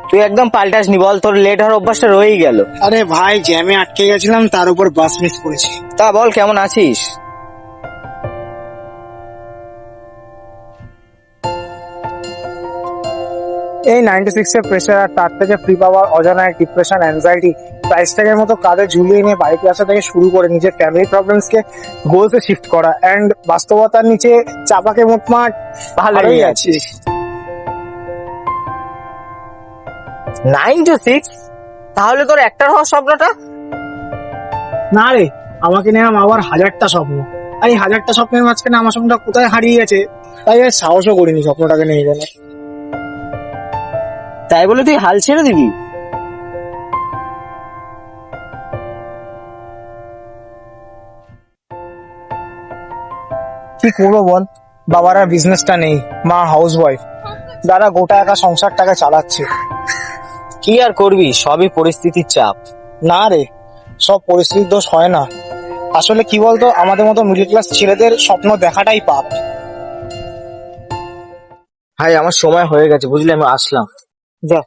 তুই একদম পাল্টাসনি বল, তোর লেট হওয়ার অভ্যাসটা রয়েই গেল। আরে ভাই, জ্যামে আটকে গেছিলাম, তার উপর বাস মিস করেছি। তা বল কেমন আছিস? এই 96 এর প্রেশার আর তার থেকে ফ্রি পাওয়ার অজানা এক ডিপ্রেশন, অ্যাংজাইটি, প্রাইস ট্যাগের মতো কাঁধে ঝুলিয়ে নিয়ে বাড়িতে আসা থেকে শুরু করে নিজের ফ্যামিলি প্রবলেমস কে গোলসে শিফট করা এন্ড বাস্তবতার নিচে চাপাকে মোটমাট ভালোই আছি। 9 to 6? তাহলে তোর একটার হওয়ার স্বপ্নটা? না রে, আমাকে নিয়ে আবার হাজারটা স্বপ্ন, আর এই হাজারটা স্বপ্নের মাঝখানে আমার স্বপ্নটা কোথায় হারিয়ে গেছে তাই আর সাহসও করিনি স্বপ্নটাকে নিয়ে গেলে। তাই বলে তুই হাল ছেড়ে দিবি? কি করবো বল, বাবার আর বিজনেসটা নেই, মা হাউস ওয়াইফ, দাদা গোটা একা সংসারটাকে চালাচ্ছে। কি আর করবি, সবই পরিস্থিতির চাপ। না রে, সব পরিস্থিতির দোষ হয় না। আসলে কি বলতো, আমাদের মতো মিডল ক্লাস ছেলেদের স্বপ্ন দেখাটাই পাপ। ভাই আমার সময় হয়ে গেছে বুঝলি, আমি আসলাম। যা।